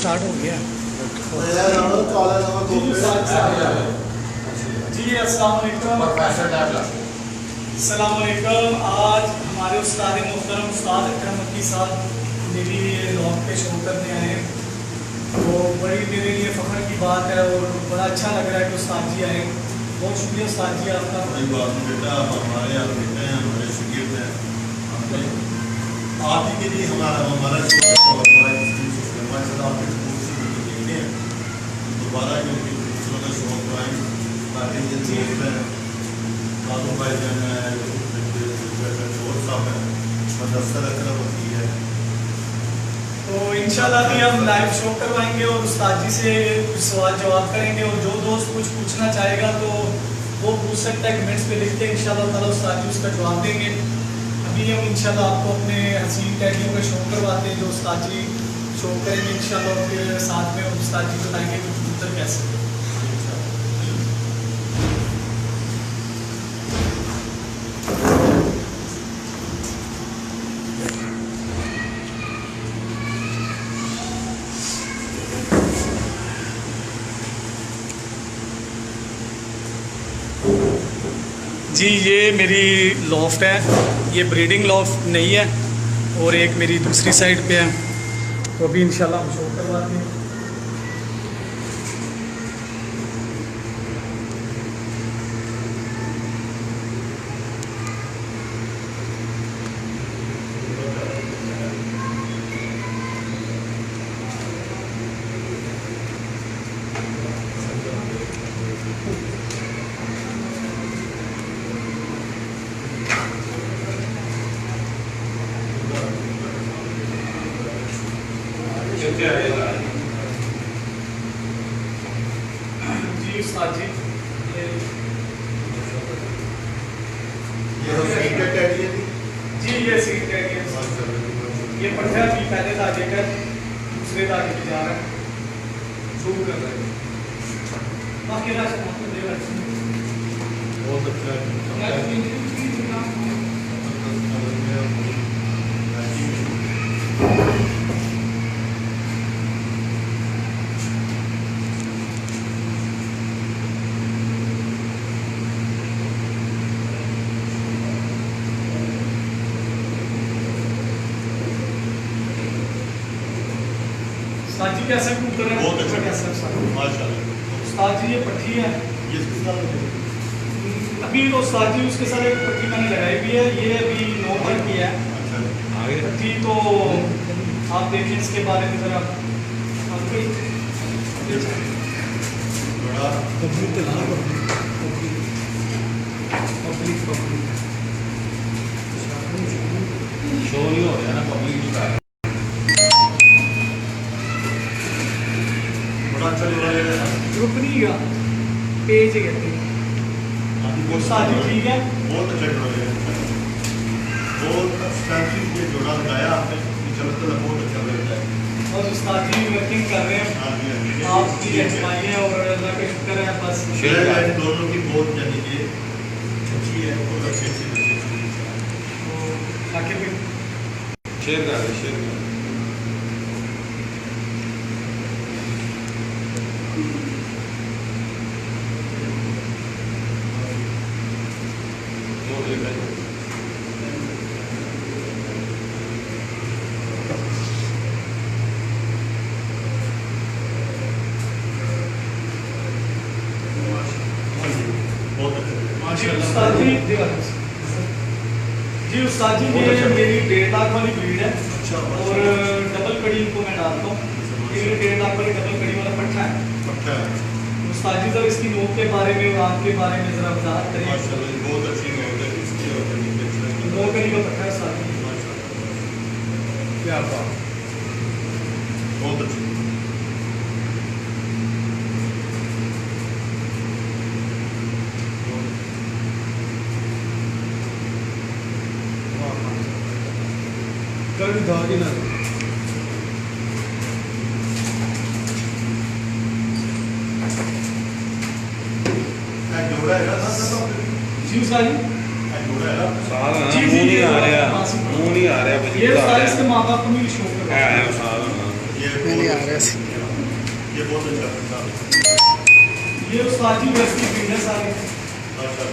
Start हो गया। जी अस्सलाम वालेकुम। अस्सलाम वालेकुम। आज हमारे उस्ताद मोहतरम उस्ताद अकरम मक्की साहब मेरी लॉक पे शो करने आए हैं। तो बड़ी मेरे लिए फ़ख्र की बात है और बड़ा अच्छा लग रहा है कि उस्ताद जी आए। बहुत शुक्रिया उस्ताद जी आपका। बड़ी बात बेटा, हमारे आप बेटे हैं, हमारे शिगिर्द हैं। हमने आप ही के लिए हमारा देखते हैं दोबारा जो दूसरों का शौक कराएँ ताकि ये दोस्त हैं मालूम भाई जान है और साहब है मदरसा रखना होती है। तो इंशाल्लाह भी हम लाइव शो करवाएंगे और उस्ताद जी से कुछ सवाल जवाब करेंगे और जो दोस्त कुछ पूछना चाहेगा तो वो पूछ सकता है कमेंट्स पे लिख के। इंशाल्लाह ताला उस्ताद जी उसका जवाब देंगे। अभी हम इंशाल्लाह आपको अपने हसीन टैगियों का शो करवाते हैं जो उस्ताद जी शो करेंगे इंशाल्लाह। फिर साथ में उस्ताद जी बताएंगे कि कबूतर कैसे। जी ये मेरी लॉफ्ट है, ये ब्रीडिंग लॉफ्ट नहीं है और एक मेरी दूसरी साइड पे है। तो अभी इंशाल्लाह हम शो करवाते हैं। जी उस्ताद जी ये सीट का टैडी है जी ये सीट है ये पट्टा भी पहले धागे का दूसरे धागे पे जा रहा है, शूट कर रहा है। बाकी रास्ता बहुत अच्छा उस्ताद जी कैसा कबूतर है? बहुत अच्छा कैसा माशाल्लाह। उस्ताद जी ये पट्टी है। ये किस साल में अभी तो उस्ताद जी उसके साथ एक पट्टी मैंने लगाई भी है, ये अभी नॉर्मल की है पट्टी। तो आप देखें इसके बारे में जरा बड़ा शो नहीं हो रहा ना पब्लिक का बड़ा अच्छा लग रहा है। ग्रुप नहीं का पेज है कहते हैं। उस्ताद जी ठीक है, बहुत अच्छा जोड़ा है, बहुत स्ट्रेंथ ये जोड़ा लगाया आपने, चलता है बहुत अच्छा लगता है। और उस्ताद जी वर्किंग कर रहे हैं हाँ जी, हाँ जी। आपकी रहनुमाई है और अल्लाह का शुक्र है बस। शेयर है दोनों की बहुत यानी कि अच्छी है, बहुत अच्छी अच्छी तो आखिर में शेयर कर रहे शेयर कर जी उस्ताद जी उस्ताद जी ये मेरी 1.5 लाख वाली ब्रीड है और डबल कड़ी इनको मैं डालता हूँ। ये 1.5 लाख वाली डबल कड़ी वाला पट्टा है। उस्ताद जी जरा इसकी नोक के बारे में और आँख के बारे में जरा वजाहत करें। बहुत अच्छी नोट है इसकी और नौ कड़ी का पट्टा है उस्ताद जी। क्या बात, बहुत अच्छी। धागे ना जोड़ा है ना जी उस्ताद जी जोड़ा है ना साल है ना, जी, मुंह जी, नहीं आ जी, रहा, जी, मुंह नहीं आ रहा ये उस्ताद इसके माँ बाप को भी शो कर रहा है। साल है। ये नहीं आ रहा है। ये बहुत अच्छा पट्टा है। ये उस्ताद जी वेस्ट की ब्रीड है सारे। अच्छा,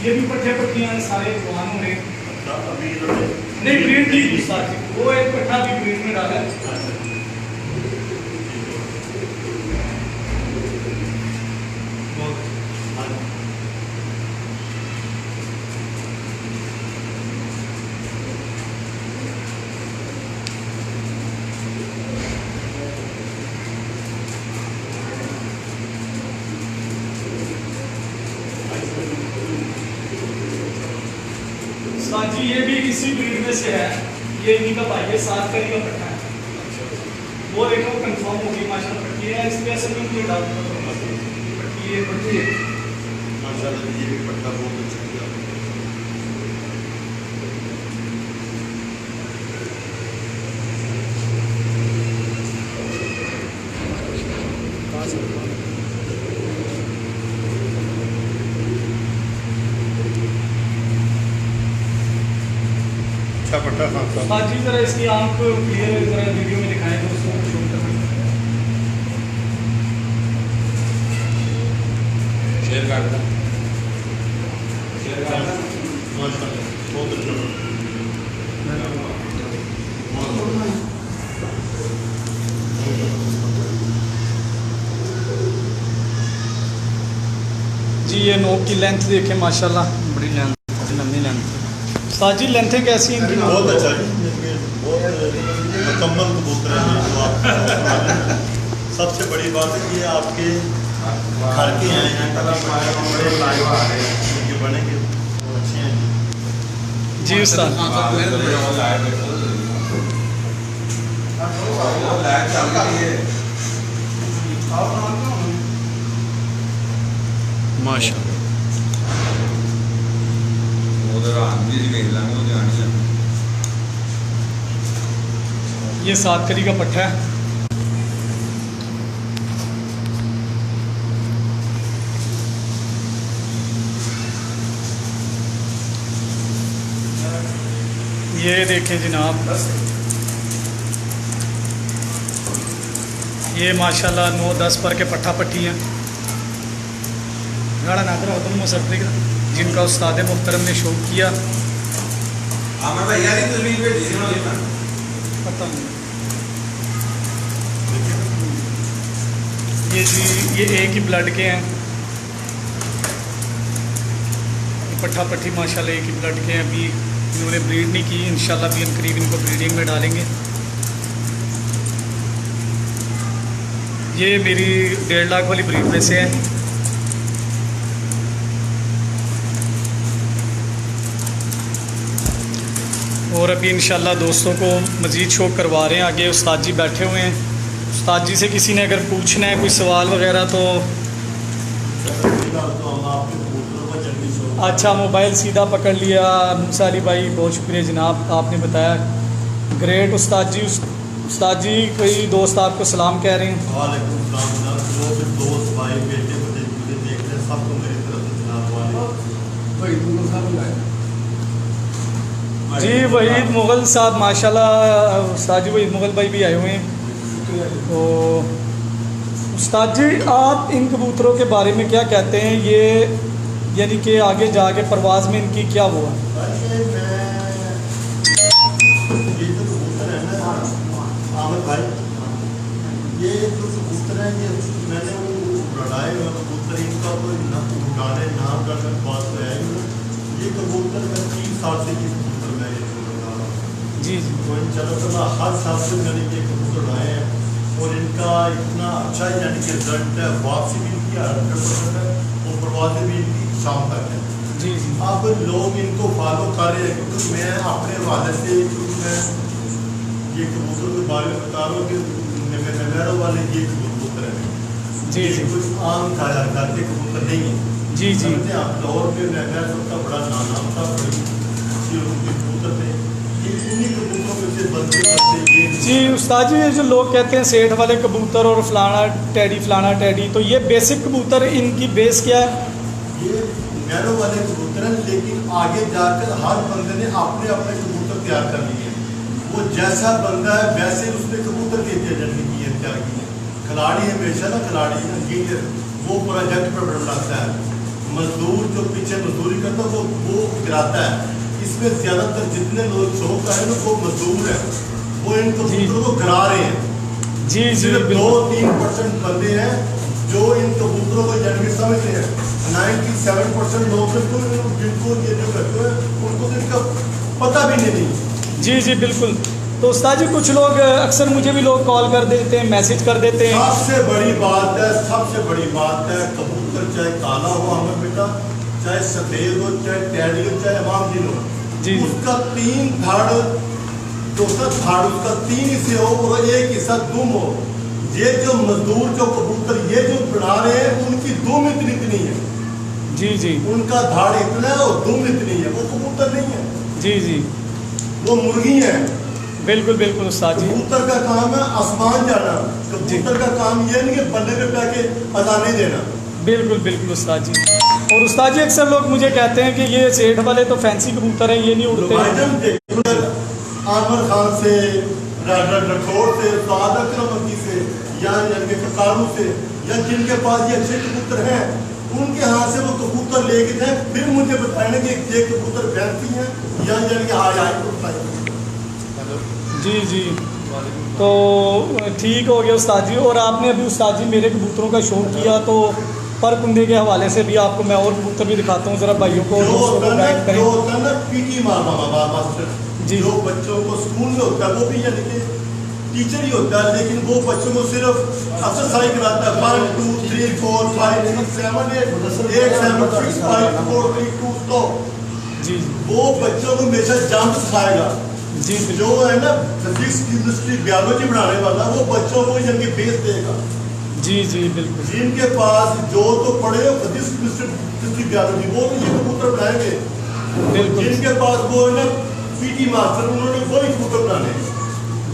ये भी पट्टे पट्टियां हैं सारे जवान हो रहे हैं। अच्छा, अभी इन्होंने नहीं ब्रीड नहीं उस्ताद जी, वो एक पट्टा भी ब्रीड में डाला है। अच्छा, बहुत हाँ जी। उस्ताद जी ये भी इसी ब्रीड में से है। ये इन्हीं का भाई है, 7 करी का पट्टा है। वो देखो कंफर्म होगी माशाल्लाह पट्टी है। इसके असल में मुझे डाल पट्टी है, पट्टी है। माशाल्लाह ये भी पट्टा बहुत अच्छा किया। अच्छा पट्टा हाँ साहब। उस्ताद जी जरा इसकी आंख क्लियर जरा वीडियो में दिखाएं दोस्तों को शो करना। शेयर कर दो, शेयर कर दो। माशाल्लाह बहुत अच्छा जी ये नोक की लेंथ देखें माशाल्लाह बड़ी लेंथ, लंबी लेंथ। उस्ताद जी लेंथें कैसी हैं इनकी? बहुत अच्छा जी, बहुत मुकम्मल कबूतर है ये जो आप। सबसे बड़ी बात है कि ये आपके घर के हैं, बड़े ये बनेंगे अच्छे हैं जी उस्ताद। माशाल्लाह ये 7 करी का पट्टा है। ये देखें जनाब, ये माशाल्लाह 9-10 पर के पट्टा पट्टी हैं। गाड़ा नादर अब्दुल मुसद्दिक जिनका उस्ताद मुहतरम ने शौक किया। पता नहीं ये जी, ये एक ही ब्लड के हैं। पट्टा पट्टी माशाल्लाह एक ही ब्लड के हैं। अभी इन्होंने ब्रीड नहीं की, इंशाल्लाह भी करीब इनको ब्रीडिंग में डालेंगे। ये मेरी 1.5 लाख वाली ब्रीड में से है। और अभी इंशाल्लाह दोस्तों को मज़ीद शौक करवा रहे हैं। आगे उस्ताद जी बैठे हुए हैं। उस्ताद जी से किसी ने अगर पूछना है कोई सवाल वगैरह तो अच्छा, मोबाइल सीधा पकड़ लिया। मूसा अली भाई बहुत शुक्रिया जनाब, आपने बताया। ग्रेट उस्ताद जी। उस्ताद जी कोई दोस्त आपको सलाम कह रहे हैं। वालेकुम सलाम जनाब, जो भी दोस्त भाई बेटे मुझे देख रहे हैं सबको मेरी तरफ से जनाब वालेकुम। जी वहीद मुग़ल साहब माशाल्लाह, उस्ताद जी वहीद मुग़ल भाई भी आए हुए हैं। तो उस्ताद जी आप इन कबूतरों के बारे में क्या कहते हैं? ये यानी कि आगे जाके परवाज़ में इनकी क्या हुआ? ये जो कबूतर है ना आमिर भाई, ये जो कबूतर है ये मैंने वो लड़ाए हुए कबूतर, इनका कोई ना उड़ाने नाम का बात तो है। ये कबूतर मैं 3 साल से ये कबूतर मैं ये लगा रहा हूँ जी जी। तो इंशाल्लाह हर साल से मैंने ये कबूतर उड़ाए हैं और इनका इतना अच्छा यानी कि रिजल्ट है। वापसी भी इनकी 100% है और परवाज़ें भी इनकी शाम तक है। जी जी। अब लोग इनको फॉलो कर रहे हैं क्योंकि मैं अपने वाले से मैं ये कबूतर के बारे में बता रहा हूँ कि मेरे वाले ये कबूतर है जी जी। कुछ आम खाया जाते कबूतर नहीं है। जी जी। आप लाहौर में मैं सबका बड़ा नाम था, कबूतर थे ये उन्हीं कबूतरों में से बनते बनते ये जी उस्ताद जी, ये जो लोग कहते हैं सेठ वाले कबूतर और फलाना टैडी, तो ये बेसिक कबूतर इनकी बेस क्या है? ये नैरो वाले कबूतर हैं, लेकिन आगे जाकर हर बंदे ने अपने अपने कबूतर तैयार कर लिए हैं। वो जैसा बंदा है वैसे उसने कबूतर की जन्म की है, क्या की है। खिलाड़ी हमेशा ना, खिलाड़ी इंजीनियर वो प्रोजेक्ट पर बनाता है, मजदूर जो पीछे मजदूरी करता है वो गिराता है। इसमें ज्यादातर जितने लोग शौक का है ना वो मजदूर है, वो इन कबूतरों को गिरा रहे हैं। जी जी सिर्फ बिल्कुल 2-3% बंदे हैं जो इन कबूतरों को जन्म समझते हैं। 97% लोग जिनको ये जो करते हैं उनको तो इनका पता भी नहीं। जी जी बिल्कुल। तो उस्ताद जी कुछ लोग अक्सर मुझे भी लोग कॉल कर देते हैं, मैसेज कर देते हैं। सबसे बड़ी बात है, सबसे बड़ी बात है, कबूतर चाहे काला हो हमें बेटा, चाहे सफेद हो, चाहे टैडी हो, चाहे अवामदीन हो, जी उसका 3 धड़, चौथा धड़ उसका 3 हिस्से हो और 1 हिस्सा दुम हो। ये जो मजदूर जो कबूतर ये जो बना रहे हैं उनकी दुम इतनी है, जी जी उनका धड़ इतना है और दुम इतनी है, वो कबूतर नहीं है, जी जी वो मुर्गी है। बिल्कुल बिल्कुल उस्ताद जी। कबूतर का काम है आसमान जाना, कबूतर का काम ये नहीं कि बल्ले पे बैठे अजाने देना। बिल्कुल बिल्कुल उस्ताद जी। और उस्ताद जी अक्सर लोग मुझे कहते हैं कि ये सेठ वाले तो फैंसी कबूतर हैं, ये नहीं उड़ते। आमिर खान से, राठौड़ से, साद अकरम से या ककारू से या जिनके पास ये अच्छे कबूतर हैं उनके हाथ से वो कबूतर लेके जाए, फिर मुझे बताएंगे कि ये कबूतर फैंसी है या हाई। जी जी तो ठीक हो गया उस्ताद जी। और आपने अभी उस्ताद जी मेरे कबूतरों का शौक किया तो पर कुंदे के हवाले से भी आपको मैं और कबूतर भी दिखाता हूँ, ज़रा भाइयों को दोस्तों को गाइड करें। जो होता है ना पीटी मास्टर जी, जो बच्चों को स्कूल में होता है वो भी यानी कि टीचर ही होता है, लेकिन वो बच्चों को सिर्फ एक्सरसाइज कराता है 1 2 3 4 5 6 7 8 8 7 6 5 4 3 2 stop। जी वो बच्चों को हमेशा जंप सिखाएगा। जी जो है ना फिजिक्स केमिस्ट्री बायोलॉजी बनाने वाला वो बच्चों को यानी बेस देगा। जी जी बिल्कुल। जिनके पास जो तो पढ़े फिजिक्स केमिस्ट्री बायोलॉजी वो ये कबूतर बनाएंगे, बिल्कुल जिनके पास वो है ना पीटी मास्टर उन्होंने वही कबूतर बनाने।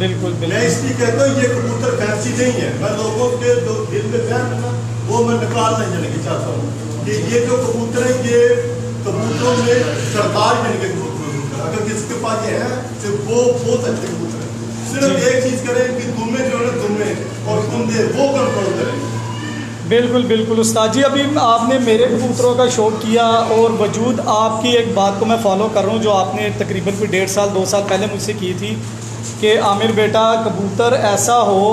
बिल्कुल मैं बिल्कुल इसलिए कहता हूँ ये कबूतर फैंसी नहीं है, मैं लोगों के जो दिल में फैन है ना वो मैं निकालना जाने की चाहता हूँ कि ये जो कबूतर है ये कबूतरों में सरदार जाने के कबूतर, अगर किसके पास ये है तो वो बहुत अच्छे कबूतर है। सिर्फ एक चीज करें कि तुम्हें जो है तुम्हें और कुंदे वो कंट्रोल करें। बिल्कुल बिल्कुल उस्ताद जी। अभी आपने मेरे कबूतरों का शौक किया और वजूद आपकी एक बात को मैं फॉलो कर रहा हूँ जो आपने तकरीबन कोई 1.5 साल 2 साल पहले मुझसे की थी कि आमिर बेटा कबूतर ऐसा हो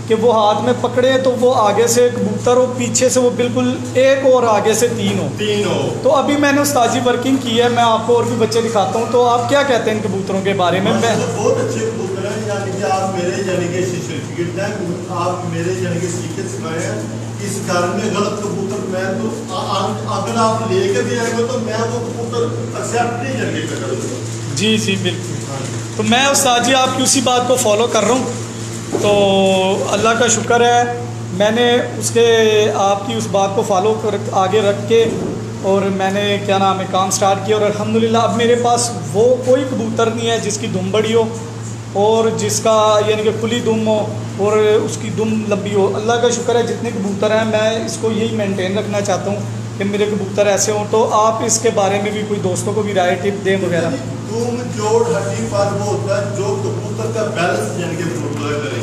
कि वो हाथ में पकड़े तो वो आगे से कबूतर हो, पीछे से वो बिल्कुल एक और आगे से 3 हो। तो अभी मैंने उस्ताद जी वर्किंग की है, मैं आपको और भी बच्चे दिखाता हूँ, तो आप क्या कहते हैं इन कबूतरों के बारे में? मैं बहुत अच्छे कबूतर हैं, यानी कि आप मेरे यानी कि सर्टिफिकेट हैं, आप मेरे यानी कि सीखे सिखाए हैं। इस घर में गलत कबूतर मैं तो अगर आप लेके भी आएंगे तो मैं वो कबूतर एक्सेप्ट नहीं करके करूँगा। जी जी बिल्कुल। तो मैं उस्ताद जी आपकी उसी बात को फॉलो कर रहा हूँ, तो अल्लाह का शुक्र है मैंने उसके आपकी उस बात को फॉलो कर आगे रख के और मैंने क्या नाम है काम स्टार्ट किया और अल्हम्दुलिल्लाह अब मेरे पास वो कोई कबूतर नहीं है जिसकी दुम बड़ी हो और जिसका यानी कि खुली दुम हो और उसकी दुम लंबी हो। अल्लाह का शुक्र है जितने कबूतर हैं मैं इसको यही मेंटेन रखना चाहता हूँ कि मेरे कबूतर ऐसे हों। तो आप इसके बारे में भी कोई दोस्तों को भी राय टिप दें वगैरह? दुम जोड़ हड्डी पर वो होता है जो कबूतर का बैलेंस यानी कि प्रोड्यूस करे।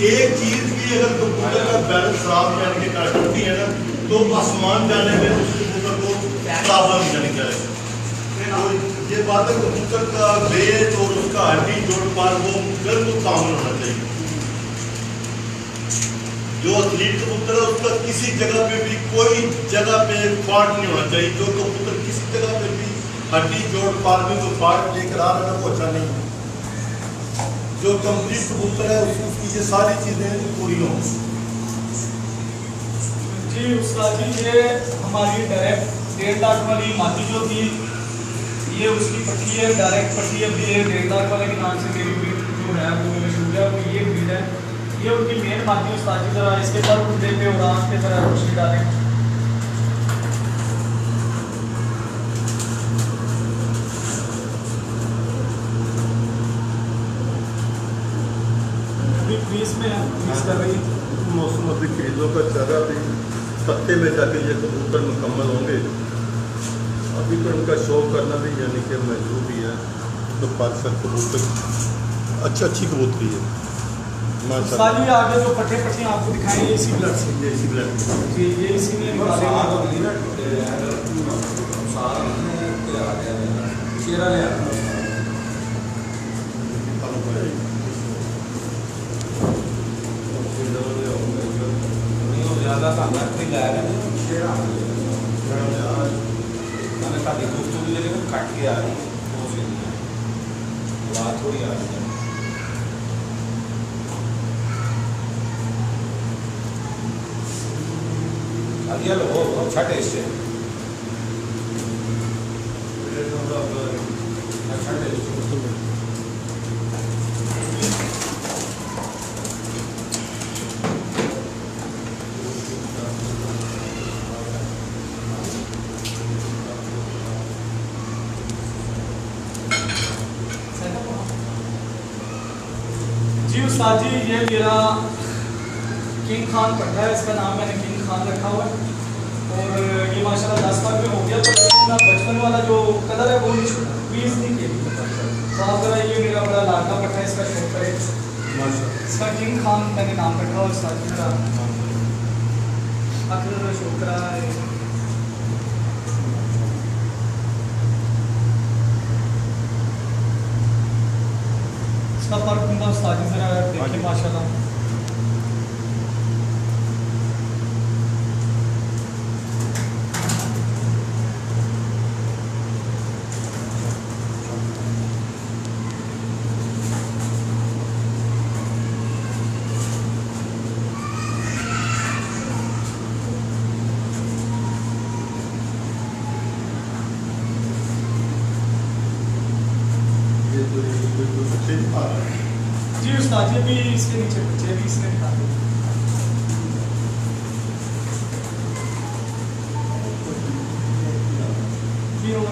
एक चीज भी अगर कबूतर का बैलेंस खराब यानी कि टूटती है ना तो आसमान जाने में उस कबूतर को प्रॉब्लम यानी कि तो ये बात है कबूतर का वेट और उसका हड्डी जोड़ पर वो बिल्कुल कॉमन होना चाहिए। जो एथलीट कबूतर है उसका किसी जगह पे भी कोई जगह पे फॉल्ट नहीं होना चाहिए। जो कबूतर किसी जगह पे भी हड्डी जोड़ पार में जो फॉल्ट लेकर आ रहा है वो अच्छा नहीं है। जो कंप्लीट कबूतर है उसकी ये सारी चीजें पूरी हों। जी उस्ताद जी ये हमारी डायरेक्ट 1.5 लाख वाली मादी जो थी ये उसकी पट्टी है, डायरेक्ट पट्टी। अभी ये 1.5 लाख वाले के नाम से मेरी ब्रीड जो है वो मशहूर है, वो ये ब्रीड है। ये उनकी मेन मादी उस्ताद जी। जरा इसके पर कुंदे पे और आँख पे जरा रोशनी डालें। अभी क्रीज में क्रीज कर रही है। मौसम अभी खेलों का चल रहा है, पत्ते में जाके ये कबूतर मुकम्मल होंगे। अभी तो इनका शो करना भी यानी कि मजबूर ही है। तो पाकिस्तान कबूतर अच्छी अच्छी कबूतरी है माशाल्लाह। साली आगे जो पट्टे पट्टियाँ आपको दिखाएंगे इसी ब्लड से ये इसी ब्लैक जी, ये इसी में निकाले ज़्यादा कोई लै शेरा मैंने साड़ी दोस्तों की जगह कट के आ रही है बात थोड़ी आ रही है। लो अच्छा टेस्ट है अच्छा टेस्ट जी उस्ताद जी। ये मेरा किंग खान पट्टा है, इसका नाम मैंने किंग खान रखा हुआ है और ये माशाल्लाह 10 साल में हो गया, पर इसका बचपन वाला जो कलर है वो नहीं छूटा, प्लीज नहीं किया। तो आप जरा ये मेरा बड़ा लाडला पट्टा है, इसका शौक करे। इसका किंग खान मैंने नाम रखा हुआ उस्ताद जी मेरा आखिर शौक करा है। इसका फर्क दूंगा उस्ताद जी, जरा देखिए माशाल्लाह। जी उस्ताद जी, भी इसके नीचे बच्चे भी इसने निकाल दिए। जी और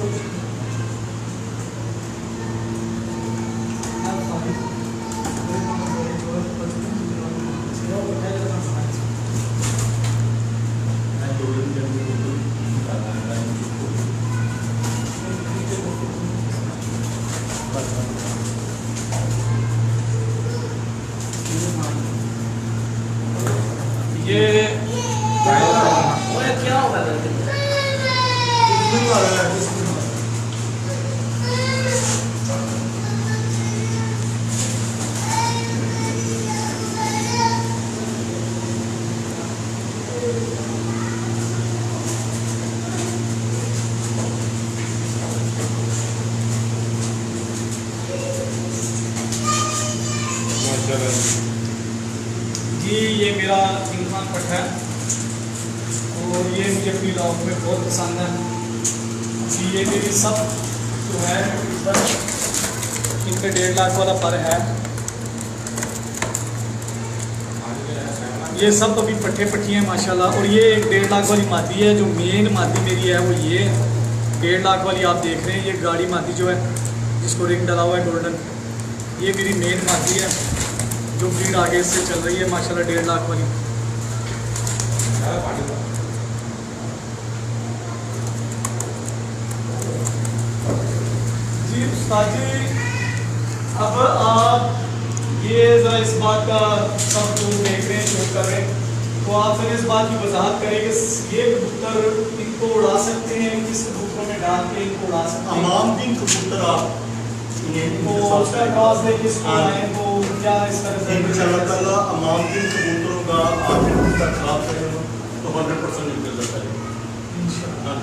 ये क्या होगा जी। ये मेरा किंग खान पट्टा है और ये मुझे अपनी लॉक में बहुत पसंद है जी। ये मेरी सब जो है इनके 1.5 लाख वाला पर है। ये सब अभी पट्टे पट्टी हैं माशाल्लाह। और ये 1.5 लाख वाली मादी है, जो मेन मादी मेरी है वो ये 1.5 लाख वाली आप देख रहे हैं। ये गाड़ी मादी जो है जिसको रिंग डला हुआ है गोल्डन, ये मेरी मेन मादी है जो ब्रीड आगे से चल रही है माशाल्लाह 1.5 लाख वाली। जी उस्ताद जी, अब आप ये ज़रा इस बात का सब जो देख रहे हैं जो कर रहे हैं, तो आप फिर इस बात की वजाहत करें कि ये कबूतर इनको उड़ा सकते हैं, किस कबूतरों में डाल के इनको उड़ा सकते हैं। तमाम दिन कबूतर आप तो उसका क्रॉस लेके इसको आए तो क्या इस तरह से इंशाल्लाह तमाम दिन कबूतरों का आप इनका ख्याल करें तो 100% निकल जाता है इंशाल्लाह।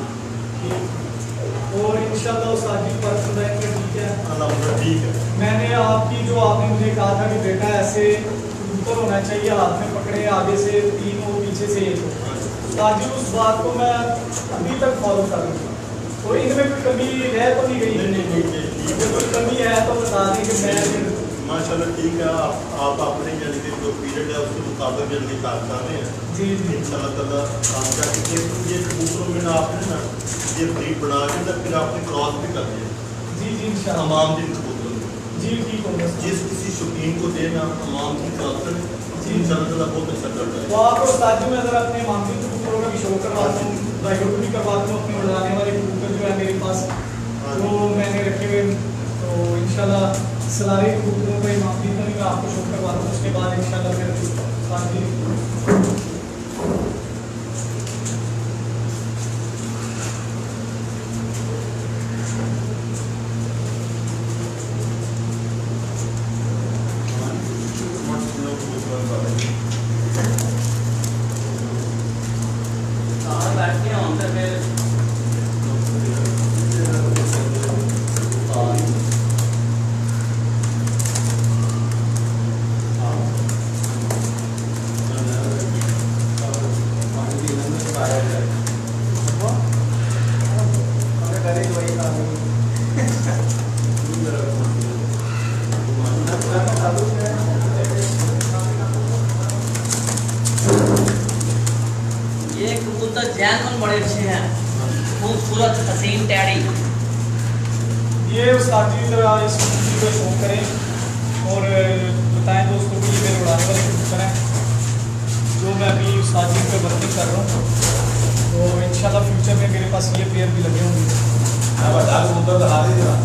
और इंशाल्लाह उस्ताद जी पर खुदाई ठीक है, अल्हम्दुलिल्लाह ठीक है। मैंने आपकी जो आपने मुझे कहा था कि बेटा ऐसे कबूतर होना चाहिए, हाथ में पकड़े, आगे से 3 हो पीछे से 1 हो। उस्ताद जी उस बात को मैं अभी तक फॉलो कर रहा हूँ, तो इनमें कोई कमी रह तो नहीं गई? नहीं कोई कमी है तो बता दें कि मैं माशाल्लाह ठीक है। आप अपने यानी कि जो पीरियड है उसके मुताबिक जल्दी काटता है जी जी इंशाल्लाह ताला। आप जाके ये कबूतरों में ना आपने ना ये ब्रीड बना के तब फिर आपने क्रॉस भी कर दिया जी जी इंशाल्लाह तमाम दिन कबूतरों में। जी ठीक होगा। जिस किसी शौकीन को देना तमाम दिन क्रॉस करें इंशाल्लाह ताला बहुत अच्छा करता तो आप उस्ताद जी मैं ज़रा अपने मामले कबूतरों का भी शो करवाता हूँ, डाइवर्ट भी करवाता हूँ। अपने उड़ाने वाले कबूतर जो है मेरे पास वो मैंने रखे हुए, तो इंशाल्लाह सलारी कबूतरों को माफी पर मैं आपको शो करवा दूँ, उसके बाद इंशाल्लाह फिर बाकी ये कबूतर जैन बड़े अच्छे हैं, खूबसूरत हसीन टैडी। ये उस्ताद जी जरा इस कबूतर को शो करें और बताएं दोस्तों को ये मेरे उड़ाने वाले कबूतर हैं जो मैं अभी उस्ताद जी पे वर्किंग कर रहा हूँ, तो इंशाल्लाह फ्यूचर में मेरे पास ये पेयर भी लगे होंगे। कबूतर दिखा दीजिए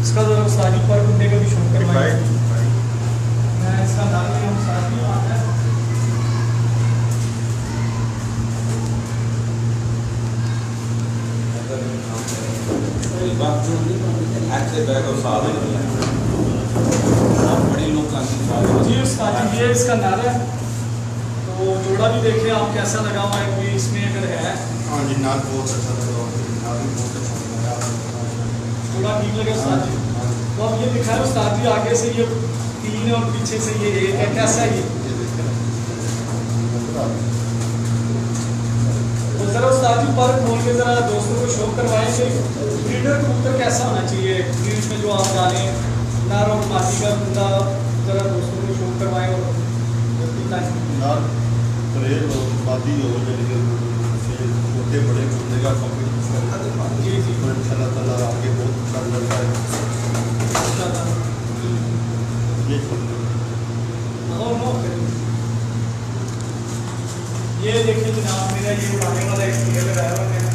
इसका जरा उस्ताद जी पर बंदे का भी शो करवाएं। मैं इसका नाम नहीं उस्ताद जी आता है। जी उस्ताद जी ये इसका नारा है, तो जोड़ा भी देखें आप कैसा लगा हुआ है, कोई इसमें अगर है हाँ जी, नाक बहुत अच्छा लगा, नाक भी बहुत अच्छा लगा। जोड़ा ठीक लगे उस्ताद जी। तो अब ये दिखाए उस्ताद जी आगे से ये 3 और पीछे से ये 1 है, कैसा है ये? तो जरा उस्ताद जी पर खोल के जरा दोस्तों को शो करवाएं कि ब्रीडर कबूतर कैसा होना चाहिए, ब्रीड में जो आप डालें नर और मादी का बंदा, जरा दोस्तों को शो करवाएं और नाक परेड हो, मादी हो, छोटे बड़े घूमने का कॉम्पिटिशन जी जी तो इंशाल्लाह ताला आगे बहुत अच्छा लड़का है ये ये देखिए जनाब मेरा ये उड़ाने वाला एक पेयर लगाया हुआ है।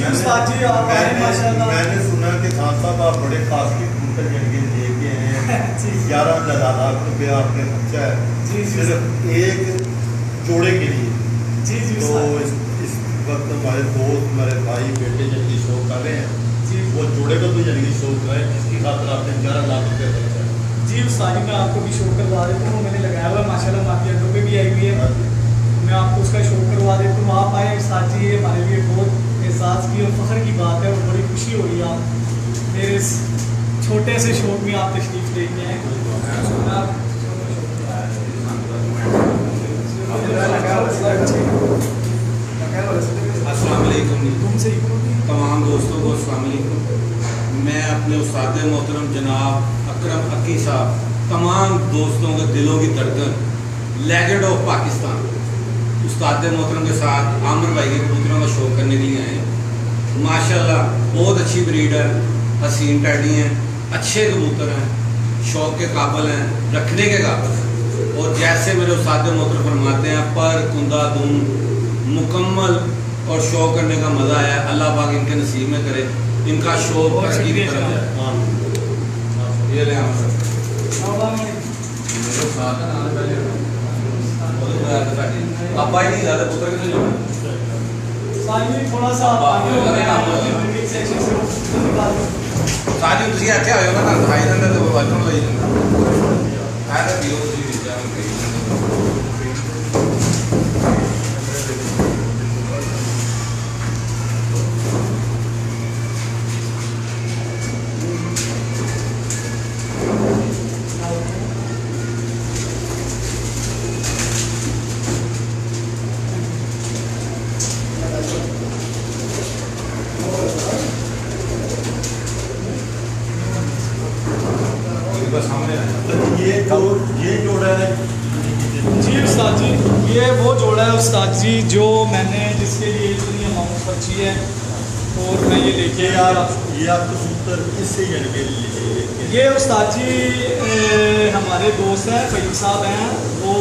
उस्ताद जी आप आए माशाल्लाह। मैंने सुना कि खान साहब आप बड़े खास की कबूतर जिनके लेके हैं जी 11 लाख रुपया आपने खर्चा है जी जी सिर्फ एक जोड़े के लिए। जी जी तो उस्ताद इस वक्त हमारे दोस्त हमारे भाई बेटे जिनकी शो कर रहे हैं जी वो जोड़े को तो जिनकी शो कराए जिसकी खातर आपने 11 लाख रुपया खर्चा है। जी उस्ताद जी मैं आपको भी शो करवा देता हूँ, मैंने लगाया हुआ है माशाल्लाह, माफी अड्डों पे भी आई हुई है, मैं आपको उसका शो करवा देता हूँ। आप आए उस्ताद जी, ये हमारे लिए बहुत एहसास की और फख्र की बात है और बड़ी खुशी हो रही है आप मेरे इस छोटे से शो में आप तशरीफ लेके आए। अस्सलाम वालेकुम तुमसे तमाम दोस्तों को अस्सलाम वालेकुम। मैं अपने उस्ताद मोहतरम जनाब अकरम अकी साहब, तमाम दोस्तों के दिलों की धड़कन, लेजेंड ऑफ पाकिस्तान उस्ताद मोहतरम के साथ आमिर भाई के कबूतरों का शो करने के लिए आए हैं। माशाल्लाह बहुत अच्छी ब्रीड है, हसीन टैडी हैं, अच्छे कबूतर हैं, शौक के काबिल हैं, रखने के काबिल हैं। और जैसे मेरे उस्ताद मोहतरम फरमाते हैं पर कुंदा दुम मुकम्मल और शो करने का मज़ा आया। अल्लाह पाक इनके नसीब में करे, इनका शो तरक्की की तरफ जाए। ये ले पापा ही नहीं ज़्यादा पुत्र के लिए थोड़ा सा सारी तुझे अच्छा होगा ना भाई ना तो बचपन में ही आया भी हो जी विचार ये जोड़ा है जी उस्ताद जी, ये वो जोड़ा है उस्ताद जी जो मैंने जिसके लिए इतनी अमाउंट बची है और मैं ये लेके ये आप कबूतर किससे यानी कि लिए? ये उस्ताद जी हमारे दोस्त हैं, फैल साहब हैं, वो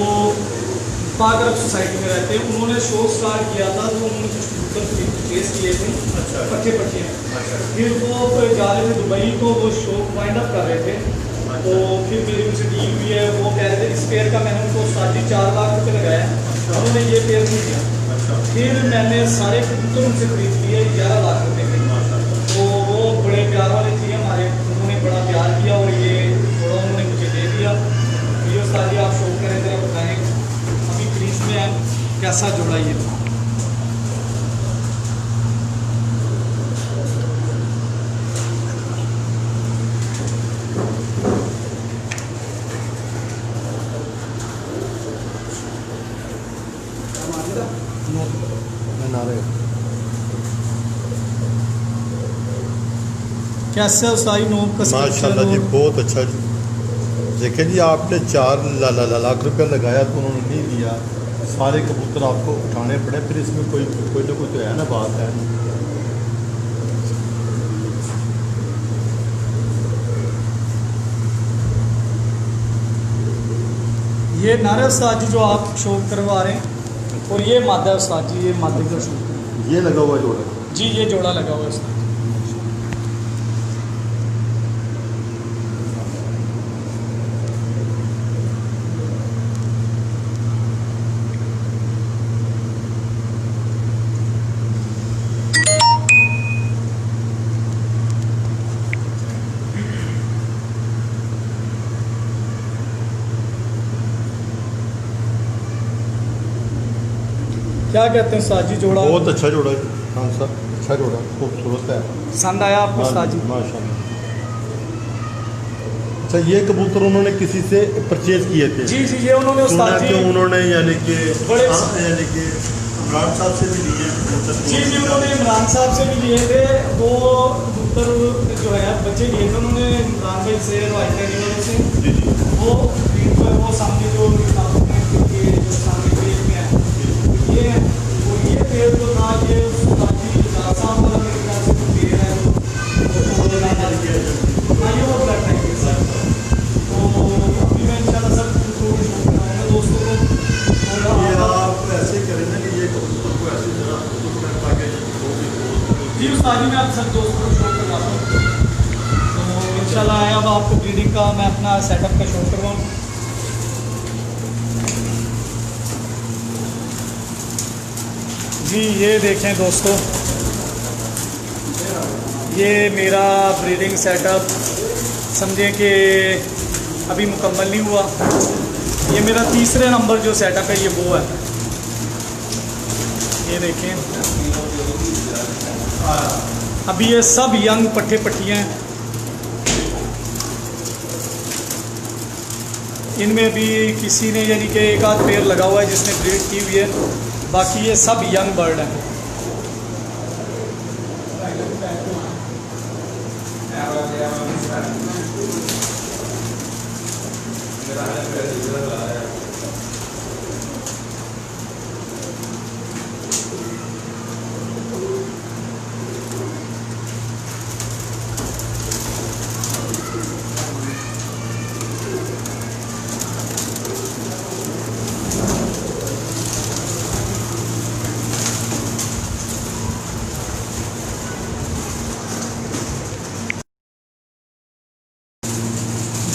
पाक अरब सोसाइटी में रहते हैं। उन्होंने शो स्टार्ट किया था तो उन्होंने कुछ कबूतर टेस्ट किए थे, अच्छा। पट्टे पट्टे। अच्छा। फिर वो जा रहे थे दुबई, तो वो शो वाइंड अप कर रहे थे। तो फिर मेरी उनसे डील हुई है, वो कह रहे थे इस पेयर का मैंने उनको 4.5 लाख रुपये लगाया, उन्होंने ये पेयर नहीं दिया। अच्छा। फिर मैंने सारे कबूतर उनसे खरीद लिए 11 लाख रुपए के। तो वो बड़े प्यार वाले थे हमारे, उन्होंने बड़ा प्यार किया और ये थोड़ा उन्होंने मुझे दे दिया। ये उस्ताद जी आप शो करें ज़रा बताएँ, अभी क्रीज में है, कैसा जोड़ा ये? कैसे उस्ताद नोब का माशाल्लाह जी, बहुत अच्छा जी। देखें जी, आपने 4 लाख रुपया लगाया तो उन्होंने नहीं दिया, सारे कबूतर आपको उठाने पड़े, फिर इसमें कोई ना कोई तो है ना, बात है। ये नारे उस्ताद जी जो आप शो करवा रहे हैं, और ये मादा है उस्ताद जी, ये मादे का शो। ये लगा हुआ जोड़ा जी ये जोड़ा लगा हुआ है उस्ताद। क्या कहते हैं उस्ताद जी जोड़ा? बहुत अच्छा जोड़ा है। हाँ सर, अच्छा जोड़ा, खूबसूरत है। पसंद आया आपको उस्ताद जी? माशाल्लाह। अच्छा, ये कबूतर उन्होंने किसी से परचेज किए थे? जी जी, ये उन्होंने उस्ताद जी उन्होंने यानी कि बड़े इमरान साहब से भी लिए कबूतर। जी जी, उन्होंने इमरान साहब से भी लिए थे। वो कबूतर जो है बच्चे लिए थे उन्होंने इमरान भाई से, वाइट एनिमल से। जी जी। वो सामने जो सामने पेड़ में है ये है, तो ये पेड़ जो था ये उस्ताद जी साहब वाला मेरे ख्याल से जो पेड़ है हाँ ये वो ब्लड टाइप है सर। तो अभी मैं इंशाल्लाह सब कराऊंगा दोस्तों को। ये आप ऐसे करें ना कि ये कबूतर को ऐसी जगह जी उस्ताद जी मैं आप सब दोस्तों को शो करवाता हूँ। तो इंशाल्लाह आया अब आपको ब्रीडिंग का मैं अपना सेटअप का शो करवाऊँ। जी ये देखें दोस्तों, ये मेरा ब्रीडिंग सेटअप समझें कि अभी मुकम्मल नहीं हुआ। ये मेरा तीसरे नंबर जो सेटअप है ये वो है, ये देखें। अभी ये सब यंग पट्टे पट्टियाँ हैं, इनमें भी किसी ने यानी कि एक आध पेयर लगा हुआ है जिसने ब्रीड की हुई है, बाकी ये सब यंग बर्ड हैं।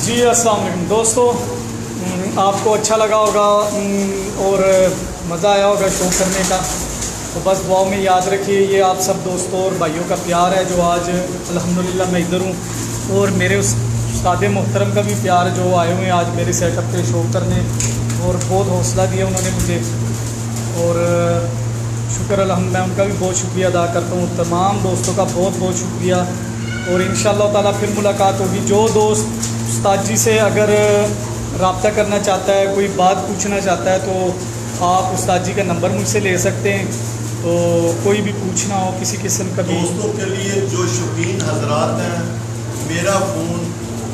जी अस्सलाम वालेकुम दोस्तों, आपको अच्छा लगा होगा और मज़ा आया होगा शो करने का। तो बस दुआ में याद रखिए, ये आप सब दोस्तों और भाइयों का प्यार है जो आज अल्हम्दुलिल्लाह मैं इधर हूँ, और मेरे उस उस्ताद मोहतरम का भी प्यार जो आए हुए हैं आज मेरे सेटअप पे शो करने, और बहुत हौसला दिया उन्होंने मुझे, और शुक्र अल्हम्दुलिल्लाह मैं उनका भी बहुत शुक्रिया अदा करता हूँ। तमाम दोस्तों का बहुत बहुत शुक्रिया, और इंशाअल्लाह ताला फिर मुलाकात होगी। जो दोस्त उस्ताद जी से अगर रब्ता करना चाहता है, कोई बात पूछना चाहता है, तो आप उस्ताद जी का नंबर मुझसे ले सकते हैं। तो कोई भी पूछना हो किसी किस्म का भी दोस्तों के लिए जो शौकीन हजरात हैं, मेरा फ़ोन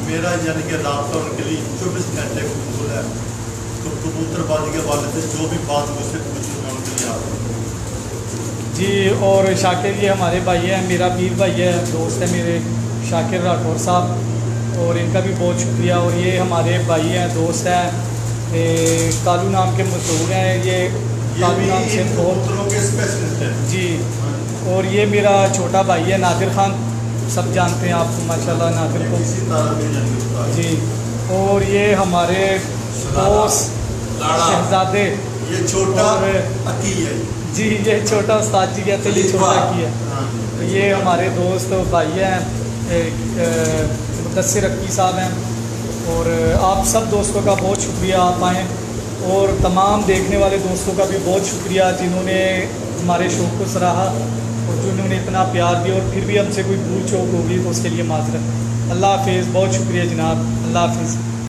मेरा यानी कि रास्ता उनके लिए 24 घंटे खुल है। तो कबूतरबाजी के वाले से जो भी बात मुझसे पूछूँ मैं उनके लिए आता हूँ। जी। और शाकिर ये हमारे भाई हैं, मेरा पीर भाई है, दोस्त है मेरे शाकिर राठौर साहब, और इनका भी बहुत शुक्रिया। और ये हमारे भाई हैं, दोस्त हैं, कालू नाम के मशहूर हैं, ये कालू नाम से बहुत कबूतरों के स्पेशलिस्ट हैं जी। और ये मेरा छोटा भाई है नादिर खान, सब जानते हैं आपको माशाल्लाह नादिर को इसी तरह भी जानी होता है। जी। और ये हमारे दोस्त शहजादे, ये छोटा और- अकी है जी ये छोटा उस्ताद जी कहते हैं, ये छोटा की है। हाँ। ये हमारे दोस्त भाई हैं, मुदस्सिर अक्की साहब हैं। और आप सब दोस्तों का बहुत शुक्रिया, आप आएँ। और तमाम देखने वाले दोस्तों का भी बहुत शुक्रिया जिन्होंने हमारे शो को सराहा और जिन्होंने इतना प्यार दिया। और फिर भी हमसे कोई भूल चूक होगी तो उसके लिए माजरत। अल्लाह हाफिज़, बहुत शुक्रिया जनाब, अल्लाह हाफिज़।